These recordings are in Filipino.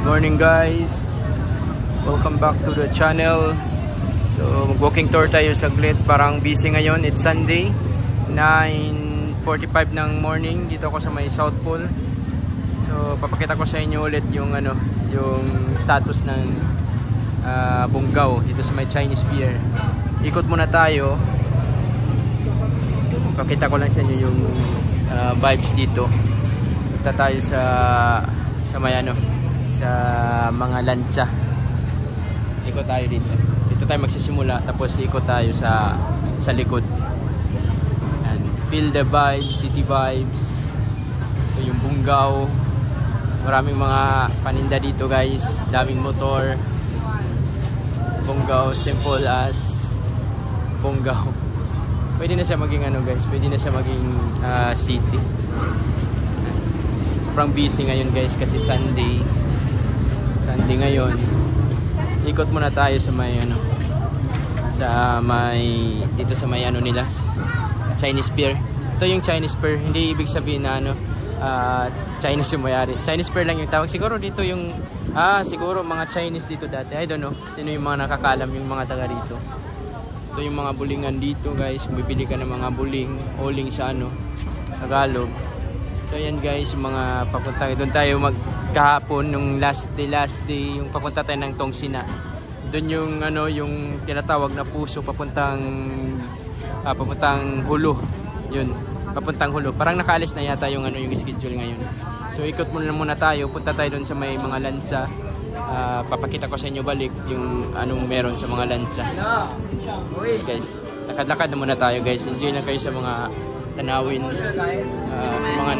Morning guys, welcome back to the channel. So mag-walking tour tayo saglit, parang busy ngayon. It's Sunday, 9:45 ng morning. Dito ako sa may South Pole. So papakita ko sa inyo ulit yung yung status ng Bunggao dito sa may Chinese Pier. Ikot muna tayo. Pakita ko lang sa inyo yung vibes dito. Punta tayo sa may sa mga lancha. Ikot tayo dito. Dito tayo magsisimula, tapos ikot tayo sa likod. And feel the vibes, city vibes. Ito yung Bunggao. Maraming mga paninda dito guys, daming motor. Bunggao, simple as Bunggao. Pwede na siya maging guys, pwede na siya maging city. Sobrang busy ngayon guys kasi Sunday ngayon. Ikot muna tayo sa may dito sa may nila, Chinese Pier. Ito yung Chinese Pier, hindi ibig sabihin na Chinese yung mayari. Chinese Pier lang yung tawag. Siguro dito yung siguro mga Chinese dito dati. I don't know sino yung mga nakakalam, yung mga taga dito. Ito yung mga bulingan dito guys. Bibili ka ng mga uling sa Tagalog. So ayan guys, yung mga papunta. Doon tayo magkahapon nung last day yung papunta tayo ng Tongsina. Doon yung yung tinatawag na puso papuntang Hulo. Yun, papuntang Hulo. Parang nakaalis na yata yung yung schedule ngayon. So ikot muna tayo, punta tayo doon sa may mga lancha. Papakita ko sa inyo balik yung anong meron sa mga lancha. Guys, lakad-lakad na muna tayo guys. Enjoy lang kayo sa mga tanawin, sa mga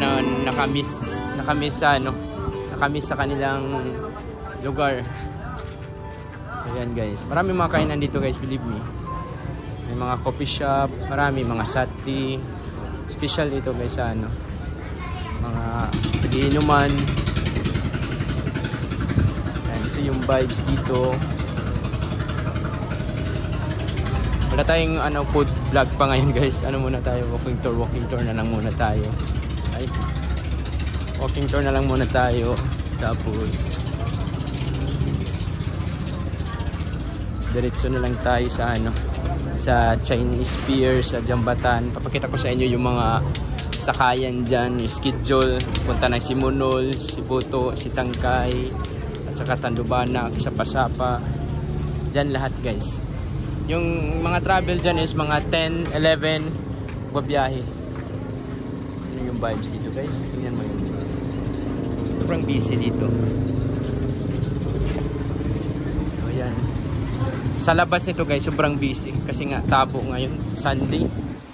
nakamiss sa kanilang lugar. So yan guys, marami mga kainan dito guys, believe me. May mga coffee shop, marami mga sati. Special dito guys sa mga inuman. Yan, ito yung vibes dito. Wala tayong food vlog pa ngayon guys. Muna tayo, walking tour na lang muna tayo. Walking tour na lang muna tayo. Tapos diretso na lang tayo sa sa Chinese Pier, sa Jambatan. Papakita ko sa inyo yung mga sakayan dyan, yung schedule. Punta ng Simunol, Sibuto, Sitangkay, at saka Tandubana, Sapasapa. Dyan lahat guys. Yung mga travel dyan is mga 10, 11 babiyahe. Ano yung vibes dito guys? Tingnan mo yun. Sobrang busy dito. So ayan. Sa labas nito guys, sobrang busy. Kasi nga tabo ngayon, Sunday.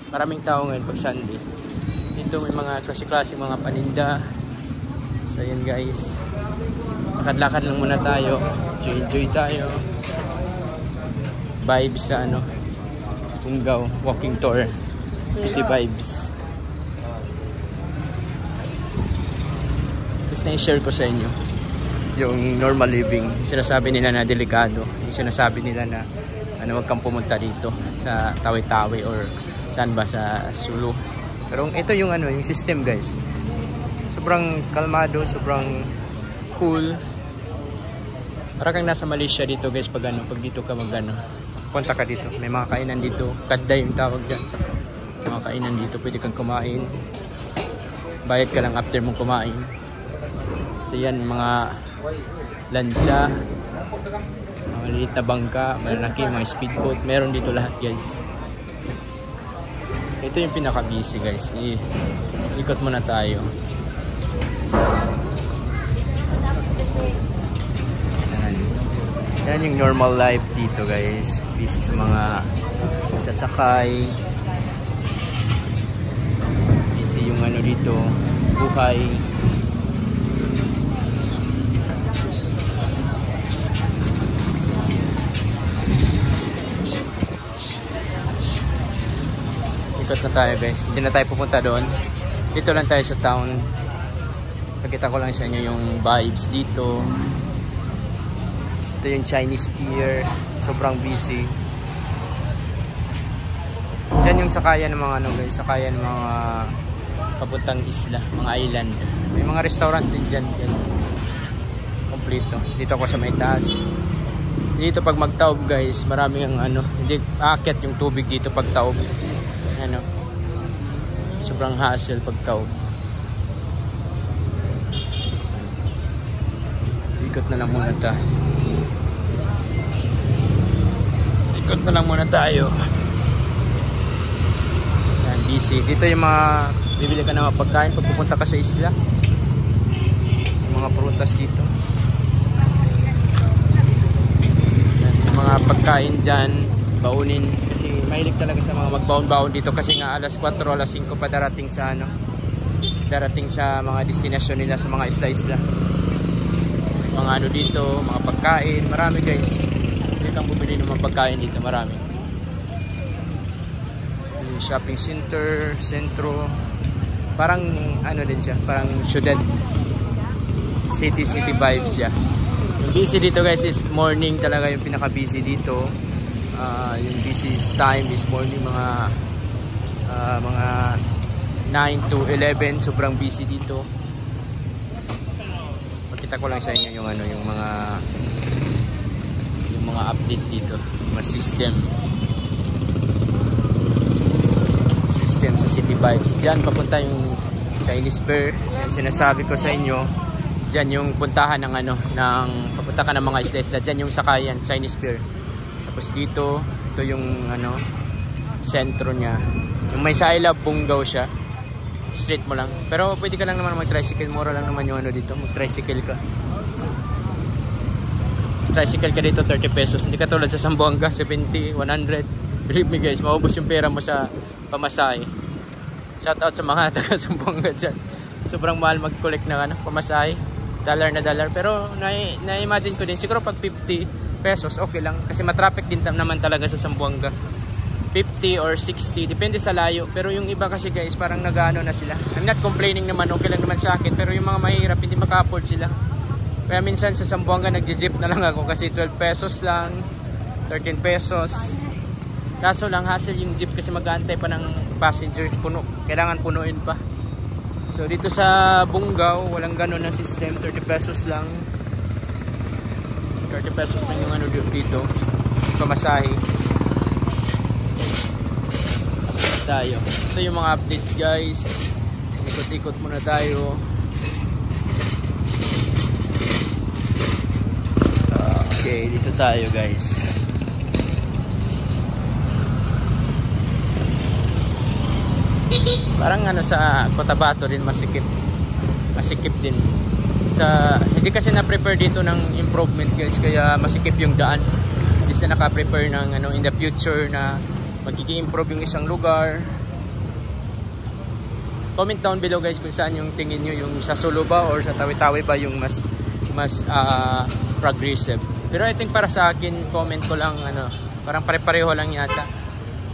Maraming tao ngayon pag Sunday. Dito may mga klase-klase mga paninda. So ayan guys. Lakad-lakad lang muna tayo. Enjoy tayo. Vibes sa Bunggao, walking tour, city vibes. Tapos na-share ko sa inyo yung normal living. Yung sinasabi nila na delikado, yung sinasabi nila na wag kang pumunta dito sa Tawi-Tawi or saan ba, sa Sulu. Pero ito yung yung system guys. Sobrang kalmado, sobrang cool. Para kang nasa Malaysia dito guys pag dito ka punta ka dito. May mga kainan dito. Kadda yung tawag dyan. Mga kainan dito. Pwede kang kumain. Bayad ka lang after mong kumain. So yan, mga lancha, mga liit na bangka, malaki, mga speedboat. Meron dito lahat guys. Ito yung pinaka-busy guys. Ikot muna tayo. Yan yung normal life dito guys. Busy sa mga sasakay. Busy yung dito, buhay. Ikot na tayo guys. Hindi na tayo pupunta doon. Dito lang tayo sa town. Pakita ko lang sa inyo yung vibes dito. Ito yung Chinese Pier, sobrang busy. Diyan yung sakayan ng mga guys, sakayan ng mga papuntang isla, mga island. May mga restaurant din dyan guys. rito. Dito ako sa may taas. Dito pag magtaob guys, marami ang ano, hindi aakyat yung tubig dito pag taob. Ano, sobrang hassle pag taob. Ikot na lang muna tayo. Ikot na lang muna tayo. Yan, busy. Dito yung mga bibili ka ng mga pagkain pag pupunta ka sa isla. Yung mga prutas dito. Mga pagkain dyan, baunin, kasi mahilig talaga sa mga magbaon-baon dito kasi nga alas 4, alas 5 pa darating sa ano, darating sa mga destinasyon nila sa mga isla-isla. Mga ano dito, mga pagkain, marami guys. Dito kang bumili ng mga pagkain dito, marami. Yung shopping center, sentro, parang ano din siya, parang syudad, city vibes siya. Busy dito guys is morning talaga yung pinaka busy dito. Yung busy time is morning, mga 9 to 11 sobrang busy dito. Pakita ko lang sa inyo yung ano, yung mga update dito, mga system sa city vibes. Diyan papunta yung Chinese Pier, yung sinasabi ko sa inyo. Diyan yung puntahan ng ano, ng papunta ka ng mga isla-isla, diyan yung sakayan, Chinese Pier. Tapos dito, ito yung ano, sentro niya. Yung may sa I Love Bungaw siya. Straight mo lang. Pero pwede ka lang naman mag-tricycle, mura lang naman yung ano dito, mag-tricycle ka. Tricycle ka dito 30 pesos. Hindi ka tulad sa Zamboanga, 70, 100. Believe me guys, maubos yung pera mo sa pamasahe. Shout out sa mga taga Zamboanga dyan. Sobrang mahal mag-collect ng ano, pamasahe. Dollar na dollar, pero na-imagine ko din siguro pag 50 pesos okay lang kasi matraffic din naman talaga sa Zamboanga. 50 or 60 depende sa layo, pero yung iba kasi guys parang nag-ano na sila. I'm not complaining naman, okay lang naman sa akin, pero yung mga mahirap hindi maka-afford sila. Kaya minsan sa Zamboanga nagje-jeep na lang ako kasi 12 pesos lang, 13 pesos. Kaso lang hassle yung jeep kasi mag-aantay pa ng passenger, puno, kailangan punuin pa. So dito sa Bungaw, walang ganun na system, 30 pesos lang. 30 pesos lang yung ano dito, pamasahe. Tayo. Ito yung mga update guys. Ikot-ikot muna tayo. Okay, dito tayo guys. Parang ano sa Cotabato din masikip din sa, hindi kasi na-prepare dito ng improvement guys, kaya masikip yung daan. Hindi na naka-prepare ng ano in the future na magiging-improve yung isang lugar. Comment down below guys kung saan yung tingin nyo, yung sa Sulu ba or sa Tawi-Tawi ba yung mas progressive. Pero I think para sa akin, comment ko lang ano, parang pare-pareho lang yata.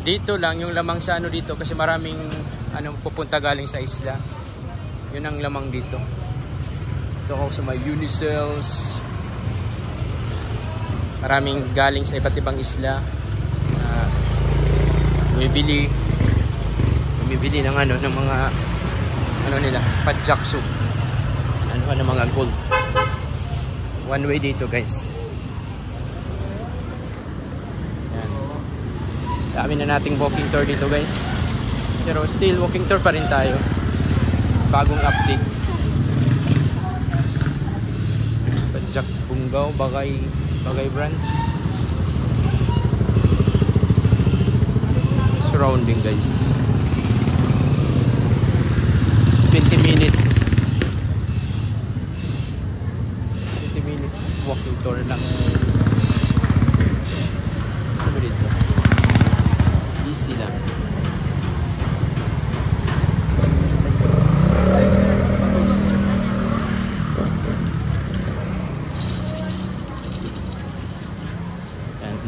Dito lang yung lamang sa ano dito kasi maraming ano pupunta galing sa isla. Yun ang lamang dito. Ito ako sa may Unicels. Maraming galing sa iba't ibang isla. Bumibili ng ano ng mga ano nila, padjak soup. Ano mga gold. One way dito, guys. Yan. Dami na nating walking tour dito, guys. Pero still walking tour pa rin tayo. Bagong update. Padjak Bungaw, Bagay branch. Surrounding guys. 20 minutes walking tour lang. Ano dito? Easy lang.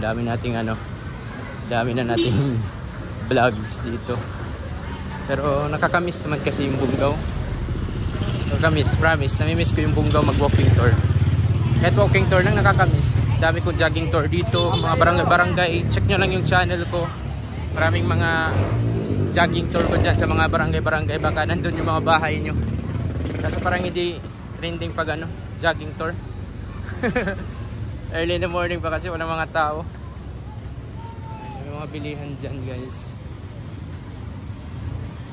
Dami nating ano, dami na nating vlogs dito. Pero nakakamiss naman kasi yung Bungaw. Nakakamiss, promise. Namimiss ko yung Bungaw mag-walking tour. Kahit walking tour lang nakakamiss. Dami kong jogging tour dito, mga barangay. Check nyo lang yung channel ko. Maraming mga jogging tour ko dyan sa mga barangay. Baka nandun yung mga bahay nyo. Kaso parang hindi trending pag ano, jogging tour. Early in the morning pa kasi walang mga tao. May mga bilihan dyan guys.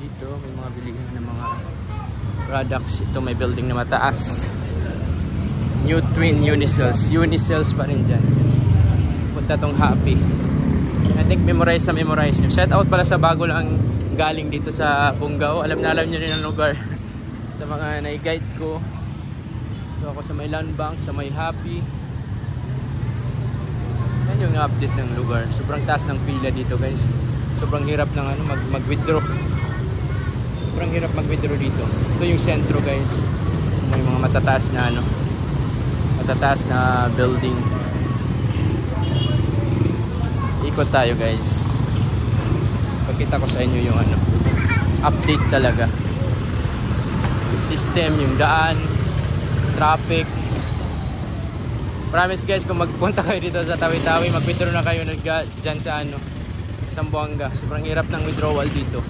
Dito may mga bilihan ng mga products. Ito may building na mataas. New Twin Unicells. Unicells pa rin dyan. Punta tong Happy. I think memorize nyo. Shout out pala sa bago lang galing dito sa Bungaw. Alam nyo rin ang lugar. Sa mga nai-guide ko. So ako sa may Land Bank, sa may Happy. Yan yung update ng lugar. Sobrang taas ng pila dito guys. Sobrang hirap ng mag-withdraw. Sobrang hirap mag-withdraw dito. Ito yung sentro guys. May mga matataas na building. Ikot tayo guys. Pakita ko sa inyo yung update talaga. Yung system, yung daan, traffic. Promise guys, kung magpunta kayo dito sa Tawi-Tawi, mag-withdraw na kayo dyan sa Zamboanga. Sobrang hirap ng withdrawal dito.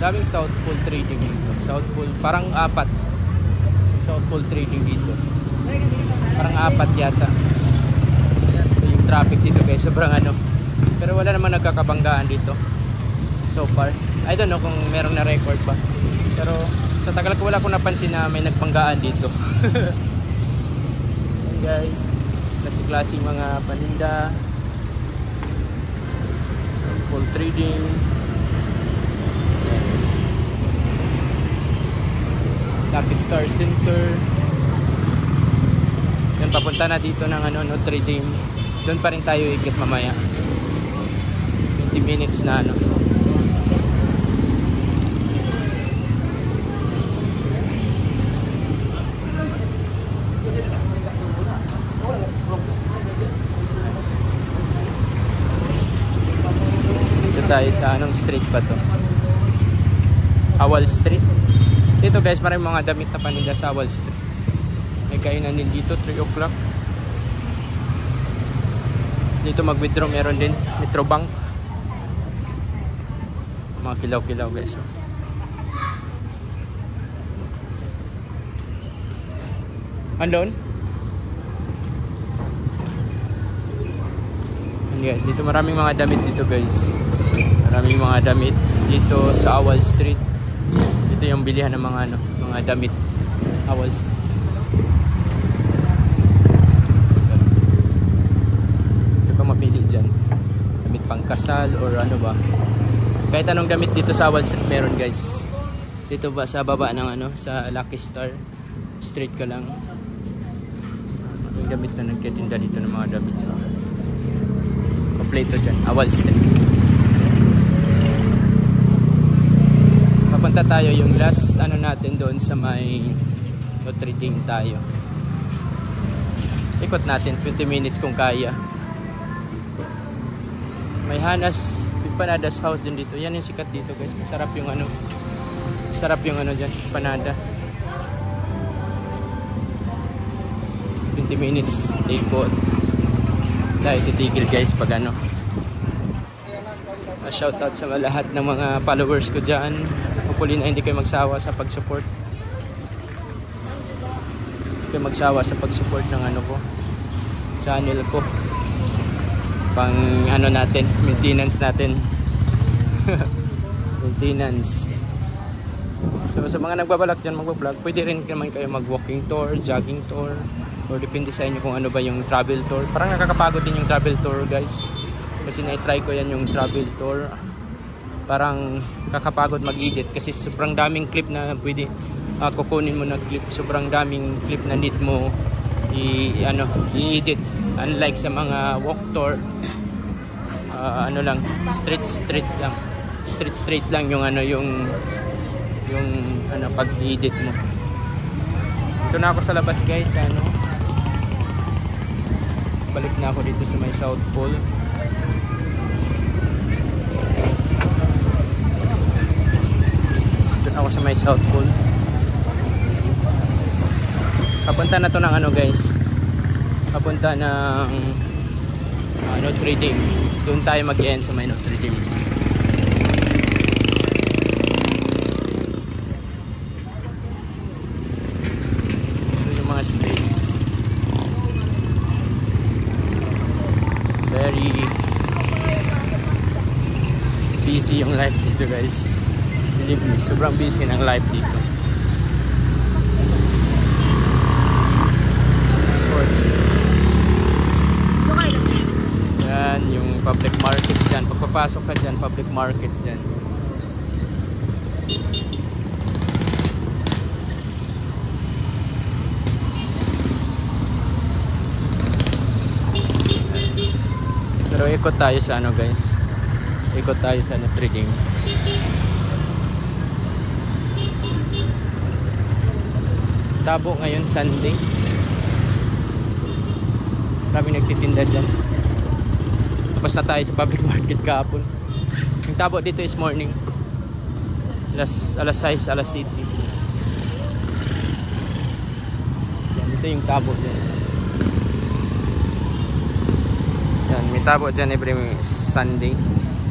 Daming South Pole trading dito. South Pole, parang 4 South Pole trading dito. Parang 4 yata. Yung traffic dito guys, sobrang pero wala namang nagkakabanggaan dito so far. I don't know kung merong na record ba, pero sa tagal ko wala akong napansin na may nagbanggaan dito. And guys, klase-klaseng mga paninda, South Pole trading. Lucky Star Center. Yan, papunta na dito ng Notre Dame. Doon pa rin tayo ikot mamaya. 20 minutes na Dito tayo sa street pa to? Awal Street. Dito guys, maraming mga damit na paninda sa Awal Street. May kainan din dito, 3 o'clock. Dito mag-withdraw meron din, Metrobank. Mga kilaw-kilaw guys. Andon? Guys, dito maraming mga damit dito guys. Maraming mga damit dito sa Awal Street. Ito yung bilihan ng mga mga damit. Awal Street. Ito ka mapili dyan. Damit pangkasal or ba. Kahit anong damit dito sa Awal Street meron guys. Dito ba sa baba ng sa Lucky Star Street ka lang. Yung damit na nagtitinda dito ng mga damit. So, kompleto dyan. Awal Street. Papunta tayo yung last natin doon sa may Notre Dame tayo. Ikot natin 20 minutes kung kaya. May Hanas Panadas House din dito. Yan yung sikat dito guys. Masarap yung masarap yung dyan, panada. 20 minutes ikot. Dahil titigil guys pag shoutout sa lahat ng mga followers ko dyan. Hopefully na hindi kayo magsawa sa pag-support. Hindi kayo magsawa sa pag-support ng ko, channel ko. Pang natin, maintenance natin. Maintenance. So sa mga nagbabalak dyan mag-vlog, pwede rin naman kayo mag-walking tour, jogging tour, or depende sa inyo kung ba yung travel tour. Parang nakakapagod din yung travel tour guys. Kasi na-try ko yan yung travel tour. Parang kakapagod mag-edit kasi sobrang daming clip na pwede kukunin mo na clip. Sobrang daming clip na need mo i-edit. Unlike sa mga walk tour, lang, straight lang. Straight lang yung yung pag-edit mo. Ito na ako sa labas guys, balik na ako dito sa may South Pole. Dito ako sa may South Pole. Papunta na to ng guys. Papunta ng Notre Dame. Doon tayo mag-end sa may Notre Dame. Ito mga streets. Very busy yung life dito guys. Believe me, sobrang busy ng life dito. Yan yung public market dyan. Pagpapasok ka dyan, public market dyan. Pero ikot tayo sa ano guys. Ikot tayo sa Notre Dame. Tabo ngayon Sunday. Maraming nagtitinda dyan. Tapos na tayo sa public market kahapon. Yung tabo dito is morning. Alas 6, alas 7. Yan, ito yung tabo dyan. Yan, may tabo dyan every Sunday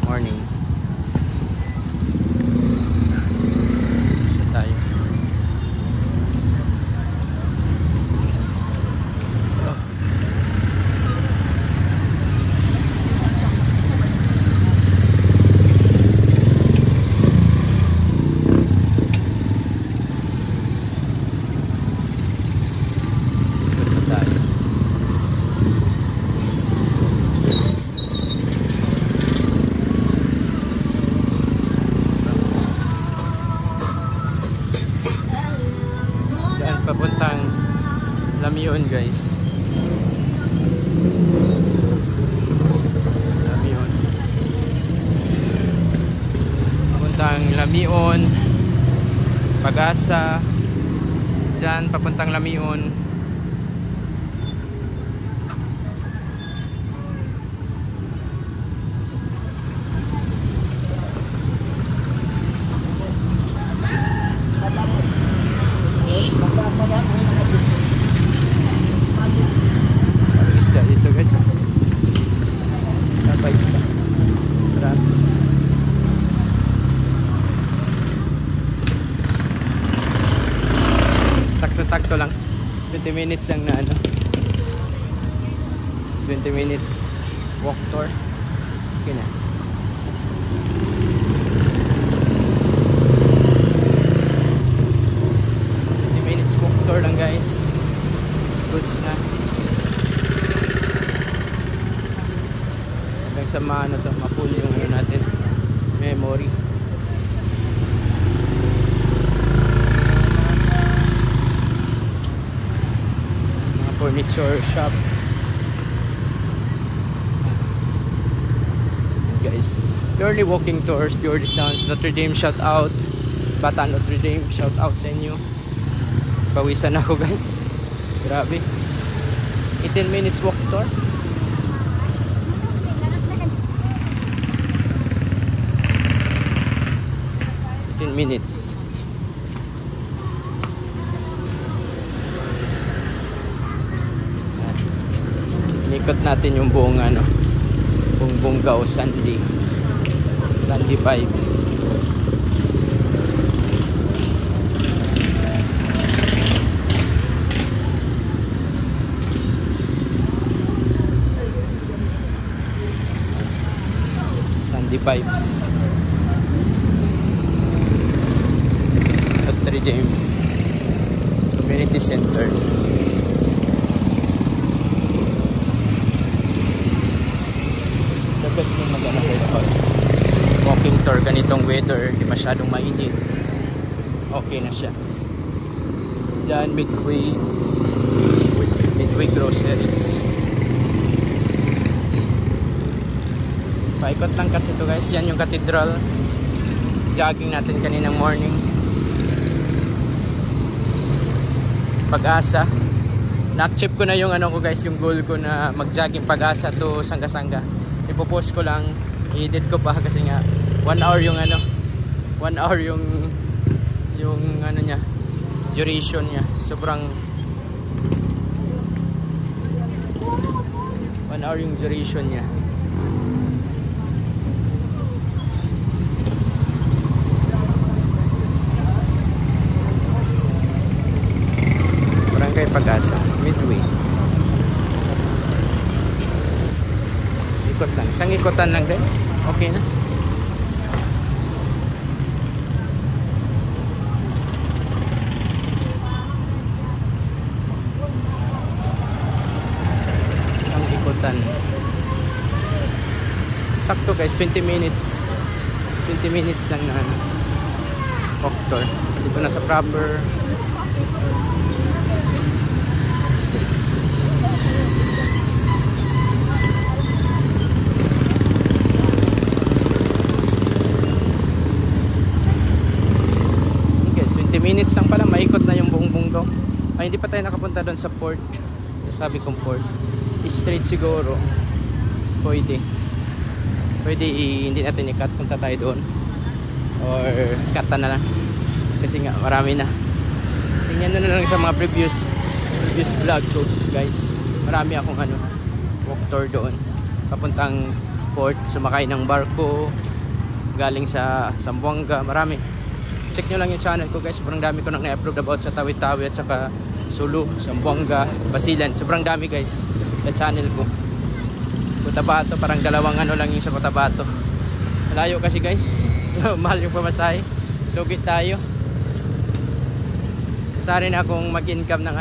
morning. Isa tayo. Papuntang Lamion guys. Lamion. Papuntang Lamion, Pag-asa. Diyan papuntang Lamion. Isda dito guys. Apa isda? Marami. Sakto-sakto lang. 20 minutes lang na ano. 20 minutes walk tour. Okay na. Walk tour lang guys. Goods na. Hanggang sa ano to, mapulo yung ano natin. Memory. Mga furniture shop. Guys, purely walking tours, purely sounds. Notre Dame shout out. Bata Notre Dame shout out sa inyo. Pawisan ako guys. Grabe. 18 minutes walk tour. 18 minutes. Ikot natin yung buong ano, buong Bunggao Sunday. Sunday vibes. Sunday vibes. Notre Dame Community Center. The best yung magana guys pag walking tour ganitong weather, hindi masyadong mainit. Okay na siya. Diyan Midway Groceries. Paikot lang kasi ito guys. Yan yung cathedral. Jogging natin kaninang morning. Pag-asa. Na-achieve ko na yung ano ko guys, yung goal ko na mag-jogging Pag-asa to Sangga-Sangga. Ipopost ko lang, i-edit ko pa kasi nga 1 hour yung ano, 1 hour yung ano niya, duration niya. Sobrang 1 hour yung duration niya. Barangay Pag-asa, Midway. Ikot lang. Isang ikotan lang guys. Okay na. Isang ikutan. Sakto guys, 20 minutes. 20 minutes lang na walk tour. Dito na sa proper. Guys, 20 minutes lang pala, maikot na yung buong bunggo. Ay, hindi pa tayo nakapunta doon sa port. Sabi kong port. Straight siguro. Pwede. Hindi natin i-cut, punta tayo doon or cut na lang kasi nga marami na. Tingnan na lang sa mga previous vlog ko guys, marami akong walk tour doon papuntang port, sumakay ng barko galing sa Zamboanga. Marami, check nyo lang yung channel ko guys, sobrang dami ko nang na-upload about sa Tawi-Tawi at saka Sulu, Zamboanga, Basilan. Sobrang dami guys sa channel ko. Cotabato, parang dalawang lang yung sa Cotabato. Malayo kasi guys. Mahal yung pamasahe. Lugi tayo. Sari na akong mag-income ng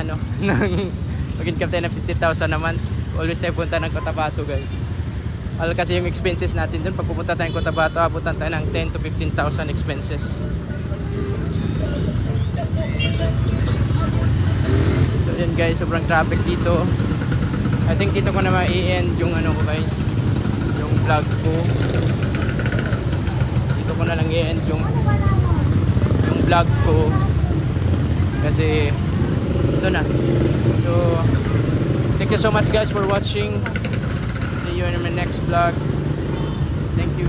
mag-income tayo ng 50,000 naman. Always tayo punta ng Cotabato guys. Mahal kasi yung expenses natin dun. Pag pupunta tayo ng Cotabato, abutan tayo ng 10 to 15,000 expenses. So yun guys, sobrang traffic dito. I think dito ko na ma-i-end yung ko guys, yung vlog ko. Dito ko na lang i-end yung vlog ko kasi ito na. So thank you so much guys for watching. See you in my next vlog. Thank you.